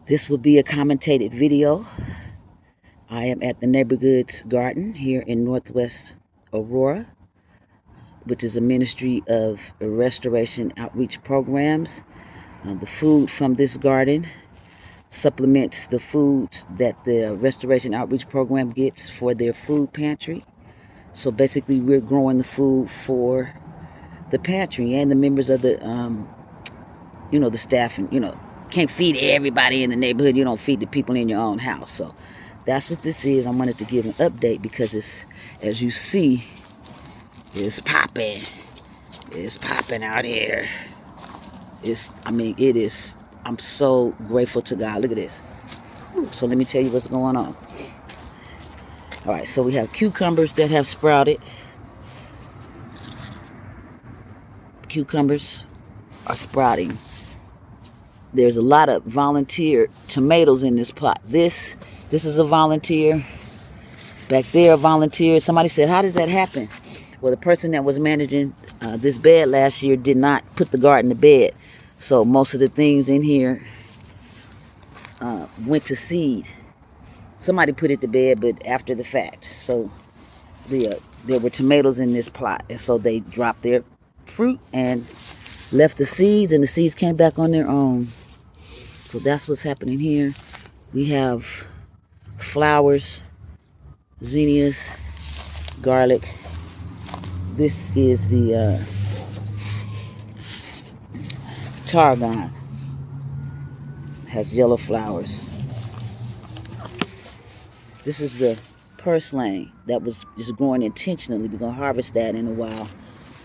This will be a commentated video. I am at the NeighborGOODS garden here in Northwest Aurora, which is a ministry of restoration outreach programs. The food from this garden supplements the foods that the restoration outreach program gets for their food pantry. So basically we're growing the food for the pantry and the members of the the staff, and can't feed everybody in the neighborhood. You don't feed the people in your own house. So that's what this is. I wanted to give an update because it's, as you see, it's popping. It's popping out here. It is. I'm so grateful to God. Look at this. So let me tell you what's going on. All right, so we have cucumbers that have sprouted. Cucumbers are sprouting. There's a lot of volunteer tomatoes in this plot. This is a volunteer. Back there, a volunteer. Somebody said, how does that happen? Well, the person that was managing this bed last year did not put the garden to bed. So most of the things in here went to seed. Somebody put it to bed, but after the fact. So there were tomatoes in this plot. And so they dropped their fruit and left the seeds, and the seeds came back on their own. So that's what's happening here. We have flowers, zinnias, garlic. This is the tarragon. Has yellow flowers. This is the purslane that is growing intentionally. We're going to harvest that in a while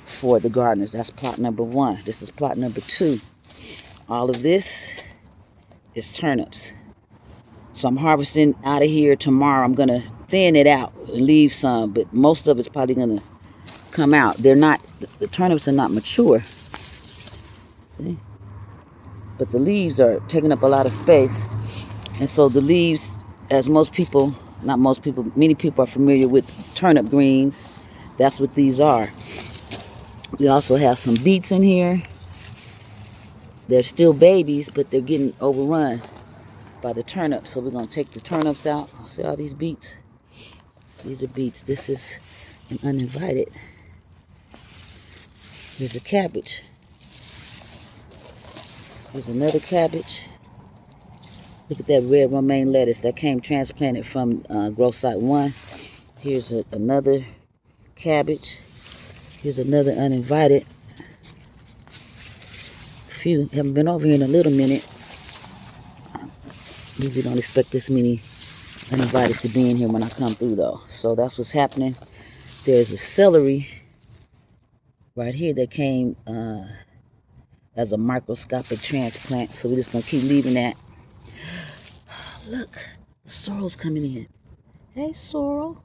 for the gardeners. That's plot number 1. This is plot number 2. All of this is turnips. So I'm harvesting out of here tomorrow. I'm going to thin it out and leave some, but most of it's probably going to come out. They're not, the turnips are not mature. See? But the leaves are taking up a lot of space. And so the leaves, as most people, not most people, many people are familiar with turnip greens. That's what these are. We also have some beets in here. They're still babies, but they're getting overrun by the turnips. So we're going to take the turnips out. See all these beets? These are beets. This is an uninvited. Here's a cabbage. Here's another cabbage. Look at that red romaine lettuce that came transplanted from growth site 1. Here's another cabbage. Here's another uninvited. Few haven't been over here in a little minute. Usually don't expect this many uninvited to be in here when I come through though. So that's what's happening. There's a celery right here that came as a microscopic transplant. So we're just gonna keep leaving that. Look, the sorrel's coming in. Hey, sorrel.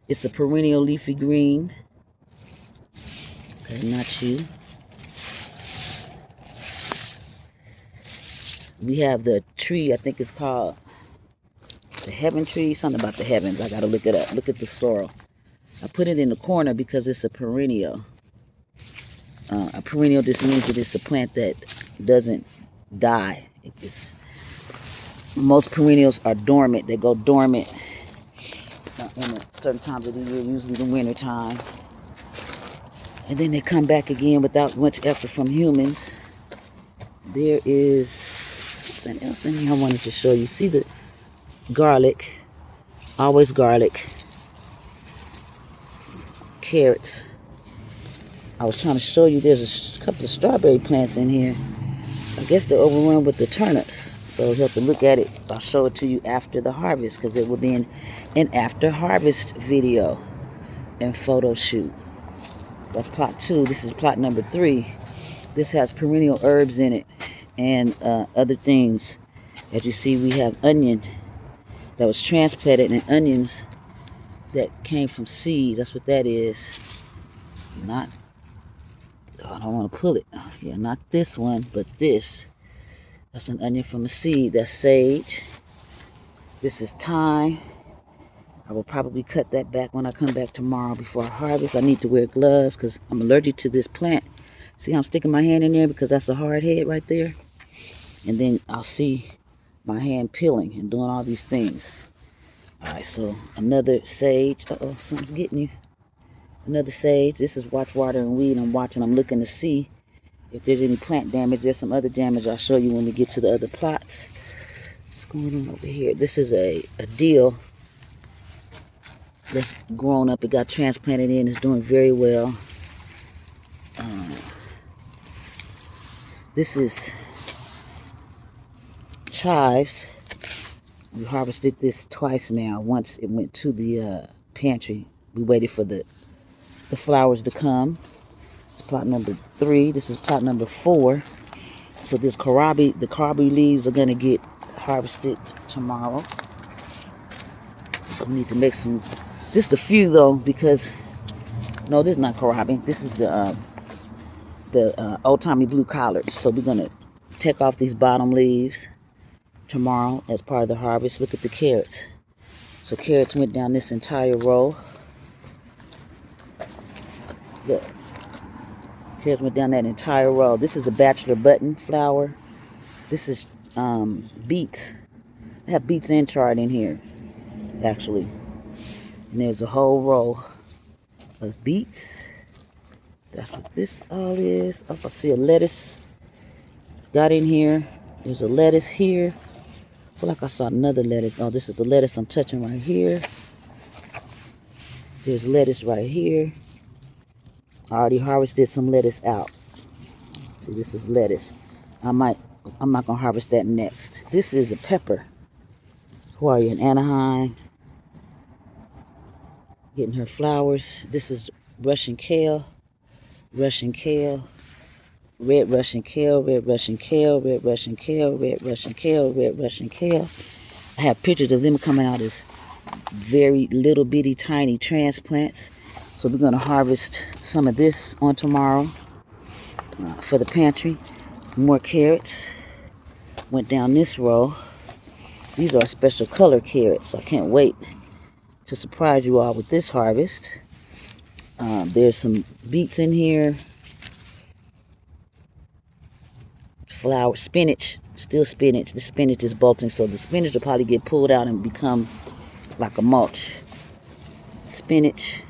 It's a perennial leafy green. Okay, not you. We have the tree, I think it's called the heaven tree. Something about the heavens. I gotta look it up. Look at the sorrel. I put it in the corner because it's a perennial. A perennial just means that it's a plant that doesn't die. Most perennials are dormant. They go dormant in certain times of the year, usually the winter time. And then they come back again without much effort from humans. There is something else in here I wanted to show you. See the garlic, always garlic, carrots. I was trying to show you there's a couple of strawberry plants in here. I guess they're overrun with the turnips. So you have to look at it. I'll show it to you after the harvest because it will be an after harvest video and photo shoot. That's plot 2. This is plot number 3. This has perennial herbs in it and other things. As you see, we have onion that was transplanted and onions that came from seeds. That's what that is. I don't want to pull it. Yeah, not this one, but this. That's an onion from a seed. That's sage. This is thyme. I will probably cut that back when I come back tomorrow before I harvest. I need to wear gloves because I'm allergic to this plant. See how I'm sticking my hand in there because that's a hard head right there? And then I'll see my hand peeling and doing all these things. All right, so another sage. Uh-oh, something's getting you. Another sage. This is watch, water, and weed. I'm looking to see if there's any plant damage. There's some other damage I'll show you when we get to the other plots. What's going on over here? This is a deal that's grown up. It got transplanted in. It's doing very well. This is chives. We harvested this twice now. Once it went to the pantry. We waited for the flowers to come. It's plot number 3. This is plot number 4. So this kohlrabi, the kohlrabi leaves are gonna get harvested tomorrow. We need to make some, just a few though, because no, this is not kohlrabi. This is the old-timey blue collards. So we're gonna take off these bottom leaves tomorrow as part of the harvest. Look at the carrots. So carrots went down this entire row. Look. Carrots went down that entire row. This is a bachelor button flower. This is beets. I have beets and chard in here, actually. And there's a whole row of beets. That's what this all is. Oh, I see a lettuce got in here. There's a lettuce here. I feel like I saw another lettuce. Oh, this is the lettuce I'm touching right here. There's lettuce right here. I already harvested some lettuce out. See, this is lettuce. I'm not gonna harvest that next. This is a pepper. Who are you in Anaheim? Getting her flowers. This is Russian kale. Russian kale. Red Russian kale, red Russian kale, red Russian kale, red Russian kale, red Russian kale. I have pictures of them coming out as very little bitty tiny transplants. So we're going to harvest some of this on tomorrow for the pantry. More carrots. Went down this row. These are special color carrots. So I can't wait to surprise you all with this harvest. There's some beets in here. Flower, spinach, still spinach. The spinach is bolting, so the spinach will probably get pulled out and become like a mulch. Spinach.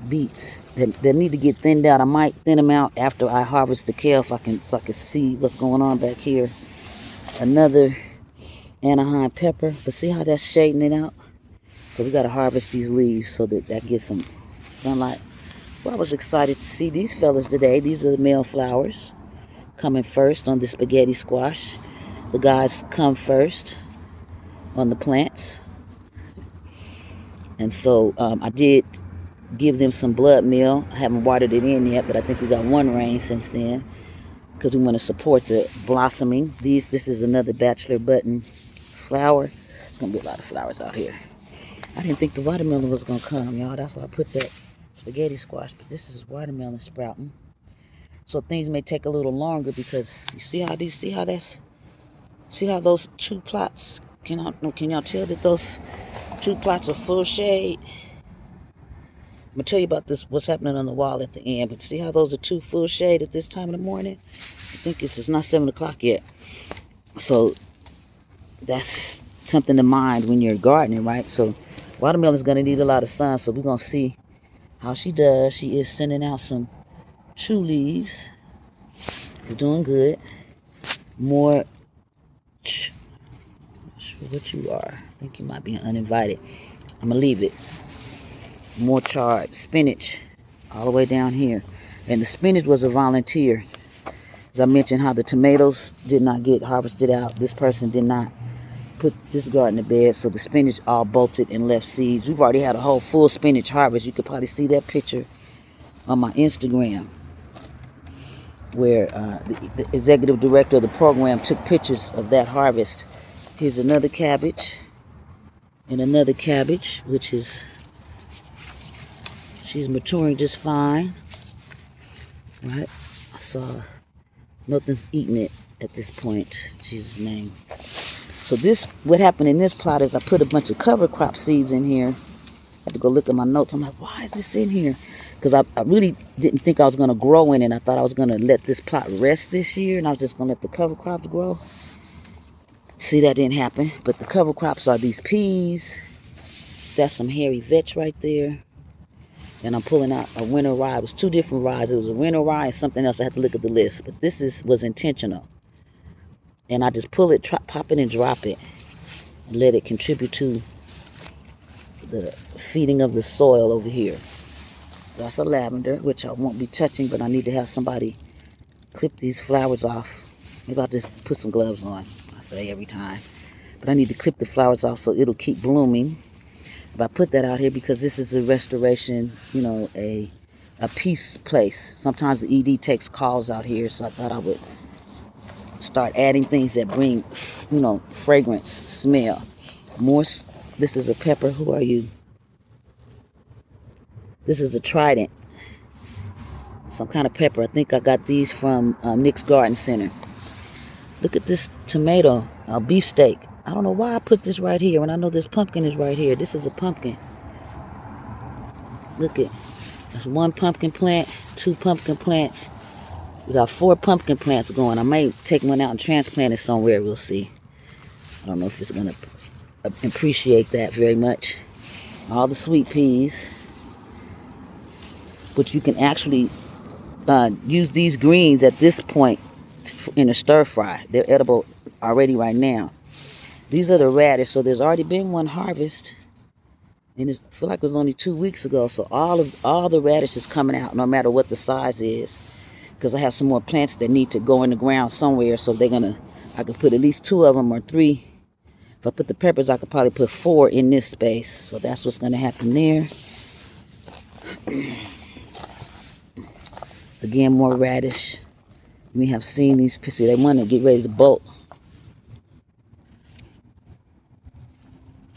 Beets that need to get thinned out. I might thin them out after I harvest the kale so I can see what's going on back here. Another Anaheim pepper, but see how that's shading it out? So we got to harvest these leaves so that gets some sunlight. Well, I was excited to see these fellas today. These are the male flowers coming first on the spaghetti squash. The guys come first on the plants. And so I did give them some blood meal. I haven't watered it in yet, but I think we got one rain since then because we want to support the blossoming. This is another bachelor button flower. There's going to be a lot of flowers out here. I didn't think the watermelon was going to come, y'all. That's why I put that spaghetti squash, but this is watermelon sprouting. So things may take a little longer because you see how those 2 plots, can y'all tell that those 2 plots are full shade? I'm gonna tell you about what's happening on the wall at the end, but see how those are 2 full shade at this time of the morning? I think it's not 7 o'clock yet. So that's something to mind when you're gardening, right? So watermelon's gonna need a lot of sun, so we're gonna see how she does. She is sending out some true leaves. You're doing good. More, not sure what you are. I think you might be uninvited. I'm gonna leave it. More chard, spinach, all the way down here. And the spinach was a volunteer. As I mentioned how the tomatoes did not get harvested out. This person did not put this garden to bed, so the spinach all bolted and left seeds. We've already had a whole full spinach harvest. You could probably see that picture on my Instagram where the executive director of the program took pictures of that harvest. Here's another cabbage and another cabbage, which is, she's maturing just fine, right? I saw nothing's eating it at this point, Jesus' name. So what happened in this plot is I put a bunch of cover crop seeds in here. I had to go look at my notes. I'm like, why is this in here? because I really didn't think I was going to grow in it. I thought I was going to let this plot rest this year, and I was just going to let the cover crops grow. See, that didn't happen. But the cover crops are these peas. That's some hairy vetch right there. And I'm pulling out a winter rye. It was 2 different ryes. It was a winter rye and something else. I had to look at the list. But this was intentional. And I just pull it, pop it, and drop it. And let it contribute to the feeding of the soil over here. That's a lavender, which I won't be touching, but I need to have somebody clip these flowers off. Maybe I'll just put some gloves on. I say every time. But I need to clip the flowers off so it'll keep blooming. But I put that out here because this is a restoration, you know, a peace place. Sometimes the ED takes calls out here, so I thought I would start adding things that bring, you know, fragrance, smell. More. This is a pepper. Who are you? This is a trident. Some kind of pepper. I think I got these from Nick's Garden Center. Look at this tomato, beefsteak. I don't know why I put this right here when I know this pumpkin is right here. This is a pumpkin. Look at, that's 1 pumpkin plant, 2 pumpkin plants. We got 4 pumpkin plants going. I may take one out and transplant it somewhere. We'll see. I don't know if it's going to appreciate that very much. All the sweet peas. But you can actually use these greens at this point in a stir fry. They're edible already right now. These are the radish. So there's already been one harvest. And I feel like it was only 2 weeks ago. So all the radish is coming out no matter what the size is. Because I have some more plants that need to go in the ground somewhere. So I could put at least 2 of them or 3. If I put the peppers, I could probably put 4 in this space. So that's what's going to happen there. Again, more radish. We have seen these. See, they want to get ready to bolt.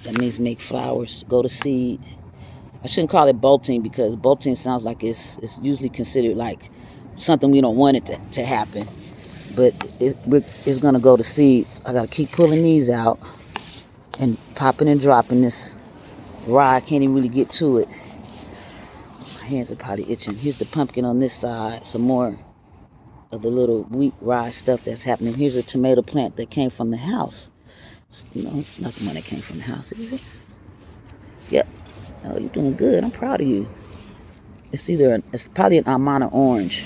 That means make flowers, go to seed. I shouldn't call it bolting because bolting sounds like it's usually considered like something we don't want it to happen. But it's going to go to seeds. I got to keep pulling these out and popping and dropping this rye. I can't even really get to it. My hands are probably itching. Here's the pumpkin on this side. Some more of the little wheat rye stuff that's happening. Here's a tomato plant that came from the house. No, it's not the one that came from the house, is it? Yep. Oh, you're doing good. I'm proud of you. It's probably an Amana orange.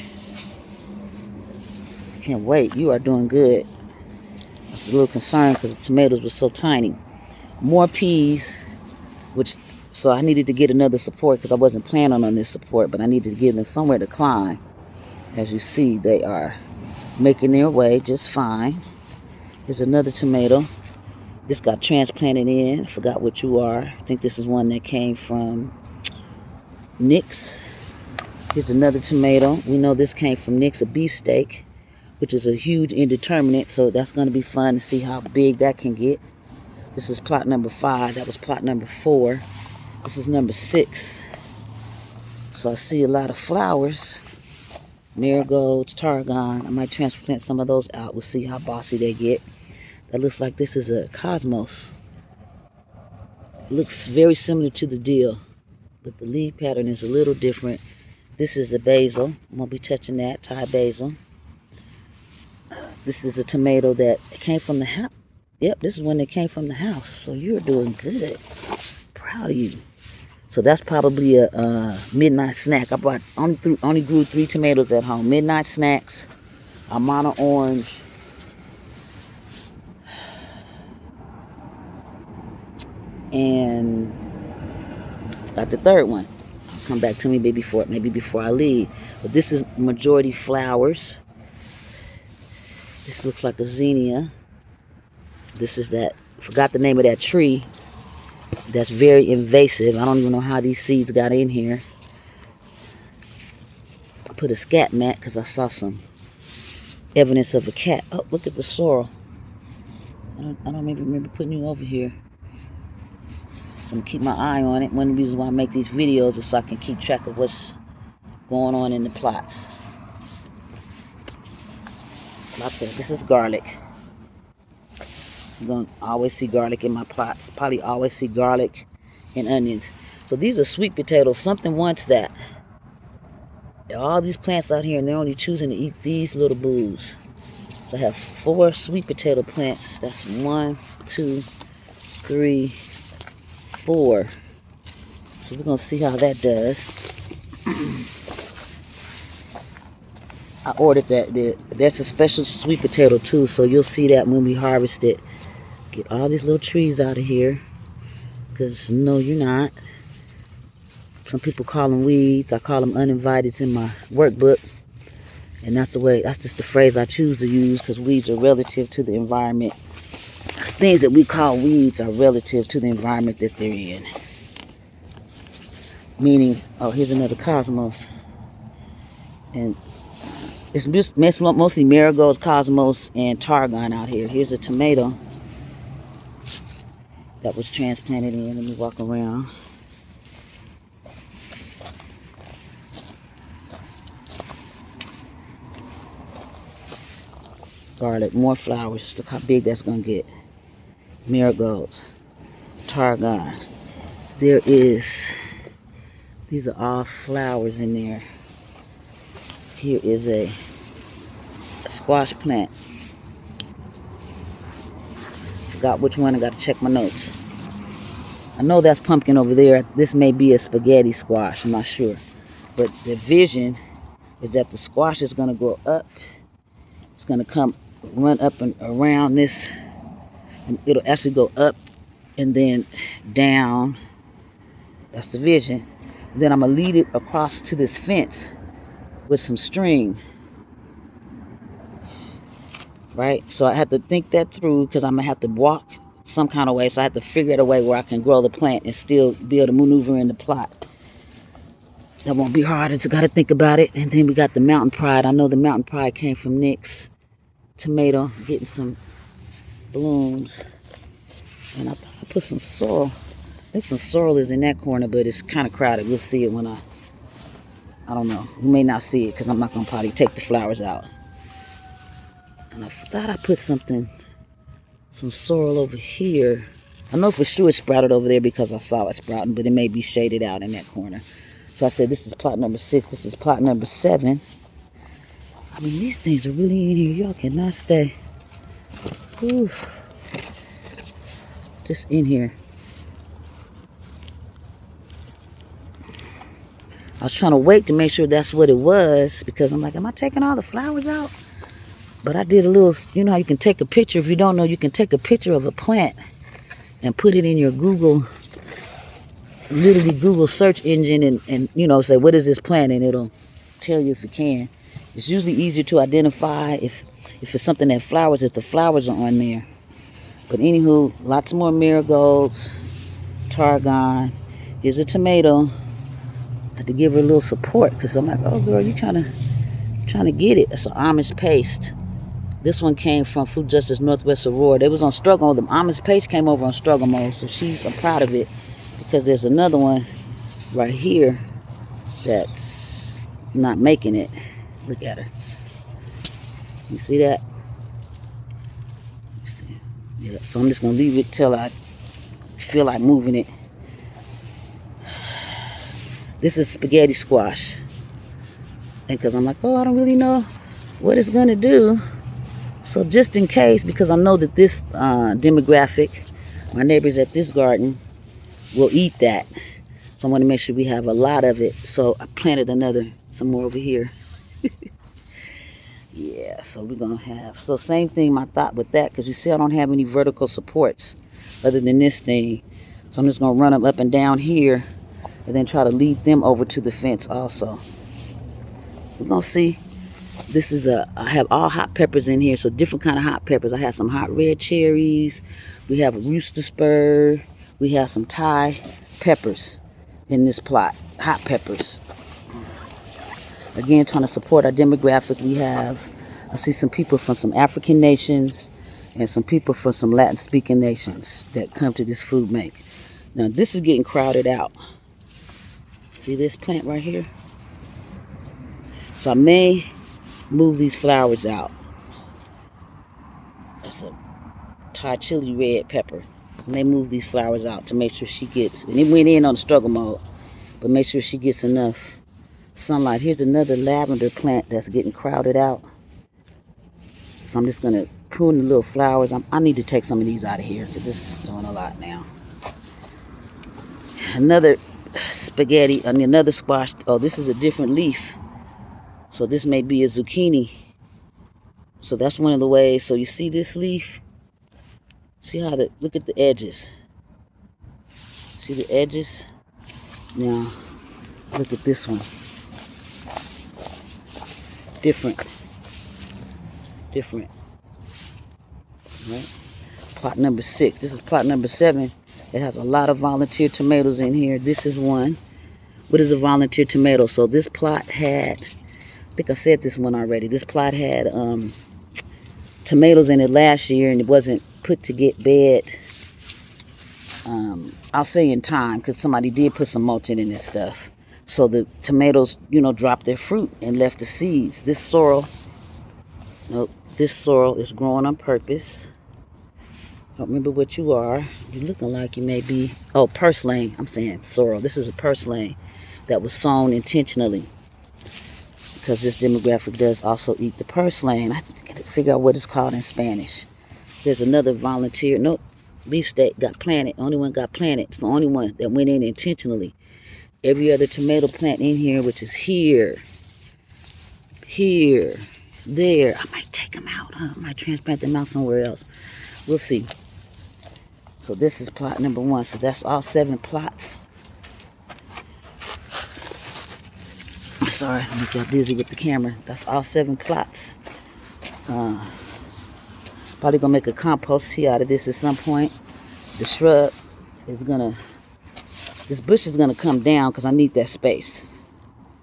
Can't wait. You are doing good. I was a little concerned because the tomatoes were so tiny. More peas, so I needed to get another support because I wasn't planning on this support, but I needed to give them somewhere to climb. As you see, they are making their way just fine. Here's another tomato. This got transplanted in. I forgot what you are. I think this is one that came from Nick's. Here's another tomato. We know this came from Nick's, a beefsteak, which is a huge indeterminate. So that's going to be fun to see how big that can get. This is plot number 5. That was plot number 4. This is number 6. So I see a lot of flowers. Marigolds, tarragon. I might transplant some of those out. We'll see how bossy they get. That looks like this is a cosmos. Looks very similar to the deal, but the leaf pattern is a little different. This is a basil. I'm going to be touching that, Thai basil. This is a tomato that came from the house. Yep, this is one that came from the house. So you're doing good. Proud of you. So that's probably a midnight snack. I bought only grew 3 tomatoes at home. Midnight snacks, Amana orange, and got the third one. Come back to me maybe before I leave. But this is majority flowers. This looks like a zinnia. This is forgot the name of that tree. That's very invasive. I don't even know how these seeds got in here. I put a scat mat because I saw some evidence of a cat. Oh, look at the sorrel. I don't even remember putting you over here. So I'm going to keep my eye on it. One of the reasons why I make these videos is so I can keep track of what's going on in the plots. This is garlic. You're going to always see garlic in my plots. Probably always see garlic and onions. So these are sweet potatoes. Something wants that. all these plants out here, and they're only choosing to eat these little boos. So I have 4 sweet potato plants. That's 1, 2, 3, 4. So we're gonna see how that does. I ordered that. There's a special sweet potato too, so you'll see that when we harvest it. Get all these little trees out of here, because no, you're not. Some people call them weeds. I call them uninviteds in my workbook. And that's just the phrase I choose to use, because weeds are relative to the environment. Things that we call weeds are relative to the environment that they're in. Meaning, oh, here's another cosmos. And it's mostly marigolds, cosmos, and tarragon out here. Here's a tomato that was transplanted in. Let me walk around. Garlic, more flowers. Look how big that's gonna get. Marigolds, tarragon. These are all flowers in there. Here is a squash plant. Forgot which one, I gotta check my notes. I know that's pumpkin over there. This may be a spaghetti squash, I'm not sure. But the vision is that the squash is gonna grow up. It's gonna run up and around this, and it'll actually go up and then down. That's the vision. And then I'm gonna lead it across to this fence with some string, right? So I have to think that through, because I'm gonna have to walk some kind of way. So I have to figure out a way where I can grow the plant and still be able to maneuver in the plot. That won't be hard. I just gotta think about it. And then we got the mountain pride. I know the mountain pride came from Nick's tomato, getting some blooms. And I thought I put some sorrel. I think some sorrel is in that corner, but it's kind of crowded. We'll see it when I don't know. You may not see it, because I'm not going to probably take the flowers out. And I thought I put some sorrel over here. I know for sure it sprouted over there because I saw it sprouting, but it may be shaded out in that corner. So I said, this is plot number 6. This is plot number 7. I mean, these things are really in here. Y'all cannot stay. Whew. Just in here. I was trying to wait to make sure that's what it was, because I'm like, am I taking all the flowers out? But I did a little, you know how you can take a picture. If you don't know, you can take a picture of a plant and put it in your Google search engine and you know, say, what is this plant? And it'll tell you if you can. It's usually easier to identify if it's something that flowers, if the flowers are on there. But anywho, lots more marigolds, tarragon. Here's a tomato. I had to give her a little support, because I'm like, oh girl, you trying to get it. It's an Amish paste. This one came from Food Justice Northwest Aurora. They was on struggle mode. The Amish paste came over on struggle mode, so I'm proud of it, because there's another one right here that's not making it. Look at her. You see that? You see? Yeah. So I'm just gonna leave it till I feel like moving it. This is spaghetti squash. And because I'm like, oh, I don't really know what it's going to do. So just in case, because I know that this demographic, my neighbors at this garden, will eat that. So I want to make sure we have a lot of it. So I planted some more over here. Yeah, so we're going to have, so same thing, my thought with that, because you see I don't have any vertical supports other than this thing. So I'm just going to run them up and down here, and then try to lead them over to the fence also. We're going to see. This is I have all hot peppers in here, so different kind of hot peppers. I have some hot red cherries. We have a rooster spur. We have some Thai peppers in this plot, hot peppers. Again, trying to support our demographic. I see some people from some African nations and some people from some Latin-speaking nations that come to this food bank. Now, this is getting crowded out. See this plant right here? So I may move these flowers out. That's a Thai chili red pepper. I may move these flowers out to make sure she gets, and it went in on struggle mode, but make sure she gets enough sunlight. Here's another lavender plant that's getting crowded out. So I'm just going to prune the little flowers. I need to take some of these out of here because this is doing a lot now. Another spaghetti, another squash. Oh, this is a different leaf. So this may be a zucchini. So that's one of the ways. So you see this leaf? See how look at the edges. See the edges? Now, look at this one. Different. Right? Plot number 6. This is plot number 7. It has a lot of volunteer tomatoes in here. This is one. What is a volunteer tomato? So this plot had, I think I said this one already. This plot had tomatoes in it last year, and it wasn't put to get bed. I'll say in time, because somebody did put some mulching in this stuff. So the tomatoes, dropped their fruit and left the seeds. This sorrel, nope, this sorrel is growing on purpose. Don't remember what you are. You're looking like you may be, purslane. I'm saying sorrel. This is a purslane that was sown intentionally, because this demographic does also eat the purslane. I got to figure out what it's called in Spanish. There's another volunteer. Nope. Beefsteak got planted. Only one got planted. It's the only one that went in intentionally. Every other tomato plant in here, which is here, there. I might take them out. I might transplant them out somewhere else. We'll see. So this is plot number 1. So that's all 7 plots. I'm sorry, I make y'all dizzy with the camera. That's all 7 plots. Probably gonna make a compost tea out of this at some point. The shrub is this bush is gonna come down because I need that space.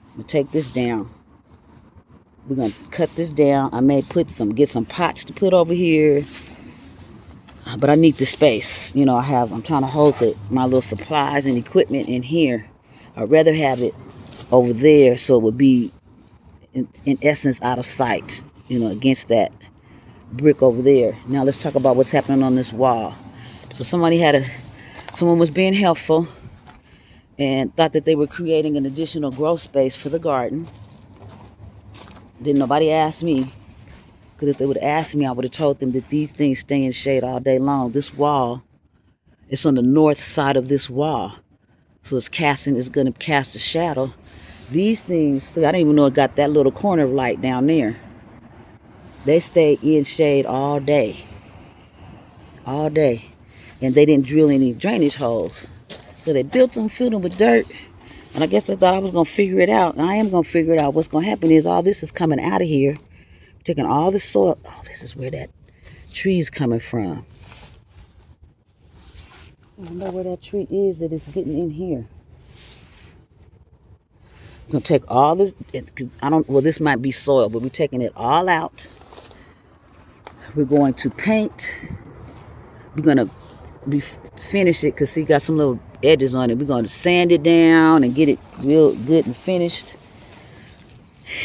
I'm gonna take this down. We're gonna cut this down. I may get some pots to put over here, but I need the space. I'm trying to hold my little supplies and equipment in here. I'd rather have it over there so it would be in essence out of sight, against that brick over there. Now let's talk about what's happening on this wall. So someone was being helpful and thought that they were creating an additional growth space for the garden. Didn't nobody ask me, because if they would have asked me, I would have told them that these things stay in shade all day long. This wall, it's on the north side of this wall, so it's going to cast a shadow. These things, see, I didn't even know it got that little corner of light down there. They stay in shade all day, and they didn't drill any drainage holes. So they built them, filled them with dirt, and I guess they thought I was going to figure it out. And I am going to figure it out. What's going to happen is all this is coming out of here, taking all the soil. Oh, this is where that tree's coming from. I don't know where that tree is that is getting in here. I'm going to take all this. This might be soil, but we're taking it all out. We're going to paint. We're going to finish it because see, got some little edges on it. We're going to sand it down and get it real good and finished.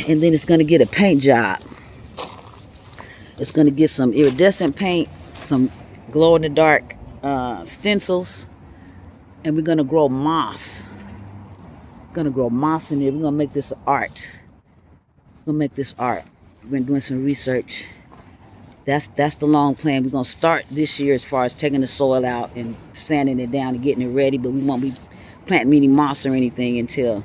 And then it's going to get a paint job. It's going to get some iridescent paint, some glow-in-the-dark stencils, and we're going to grow moss. We're going to grow moss in there. We're going to make this art. We've been doing some research. That's the long plan. We're going to start this year as far as taking the soil out and sanding it down and getting it ready, but we won't be planting any moss or anything until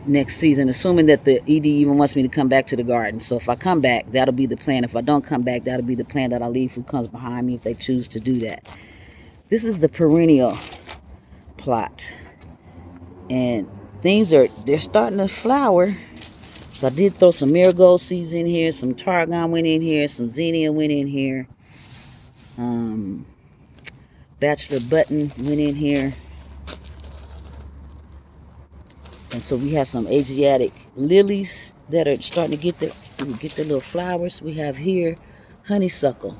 next season, assuming that the ED even wants me to come back to the garden. So if I come back, that'll be the plan. If I don't come back, that'll be the plan that I leave who comes behind me if they choose to do that. This is the perennial plot. And they're starting to flower. So I did throw some marigold seeds in here, some tarragon went in here, some zinnia went in here. Bachelor button went in here. And so we have some Asiatic lilies that are starting to get their little flowers. We have here honeysuckle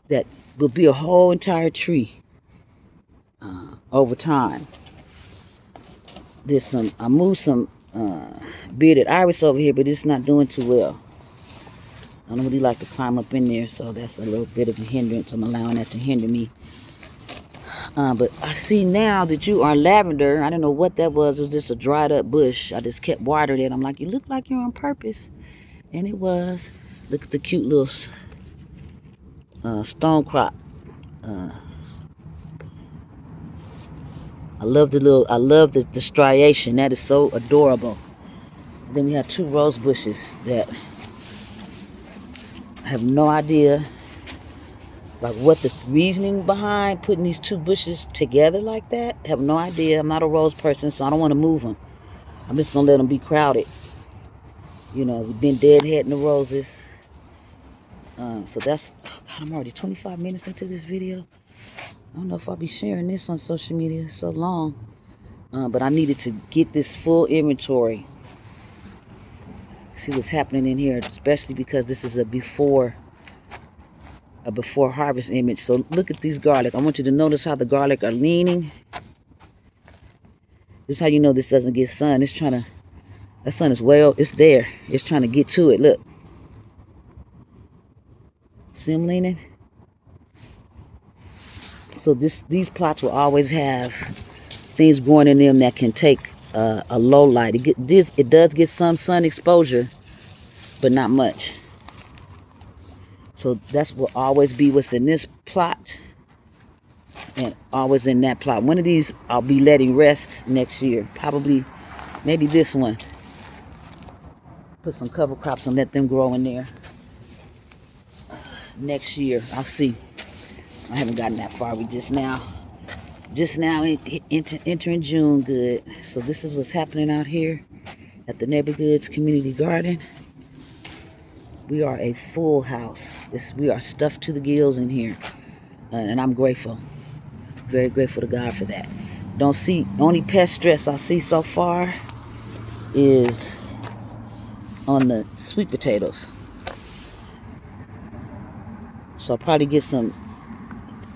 that will be a whole entire tree over time. I moved some bearded iris over here, but it's not doing too well. I don't really like to climb up in there, so that's a little bit of a hindrance. I'm allowing that to hinder me. But I see now that you are lavender. I didn't know what that was. It was just a dried up bush. I just kept watering it. I'm like, you look like you're on purpose. And it was. Look at the cute little stone crop. I love the striation. That is so adorable. And then we have 2 rose bushes that I have no idea like what the reasoning behind putting these 2 bushes together like that. I have no idea. I'm not a rose person, so I don't want to move them. I'm just gonna let them be crowded. You know, we've been deadheading the roses. So that's, oh God, I'm already 25 minutes into this video. I don't know if I'll be sharing this on social media. It's so long. But I needed to get this full inventory. See what's happening in here, especially because this is a before harvest image. So look at these garlic. I want you to notice how the garlic are leaning. This is how you know this doesn't get sun. It's trying to, that sun is it's there. It's trying to get to it. Look. See them leaning? So these plots will always have things growing in them that can take a low light. It does get some sun exposure, but not much. So that's will always be what's in this plot and always in that plot. One of these I'll be letting rest next year. Probably, maybe this one. Put some cover crops and let them grow in there. Next year, I'll see. I haven't gotten that far. We just now entering June good. So this is what's happening out here at the NeighborGOODS community garden. We are a full house. We are stuffed to the gills in here. And I'm grateful. Very grateful to God for that. Don't see, only pest stress I see so far is on the sweet potatoes. So I'll probably get some,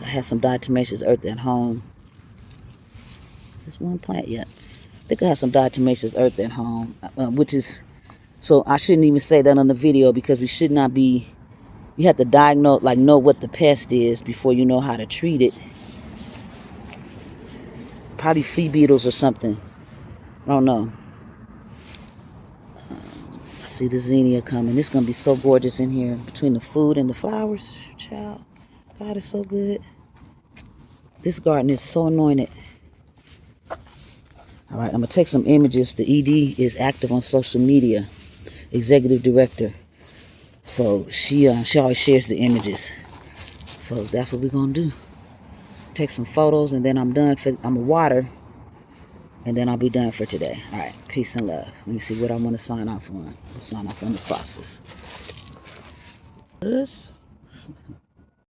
I have some diatomaceous earth at home. Is this one plant yet? I think I have some diatomaceous earth at home, which is, so I shouldn't even say that on the video because we should not be, you have to diagnose, like know what the pest is before you know how to treat it. Probably flea beetles or something. I don't know. I see the zinnia coming. It's going to be so gorgeous in here between the food and the flowers. Child, God is so good. This garden is so anointed. All right, I'm going to take some images. The ED is active on social media, executive director. So she always shares the images. So that's what we're going to do. Take some photos and then I'm done. I'm going to water and then I'll be done for today. All right, peace and love. Let me see what I want to sign off on. I'll sign off on the process. This.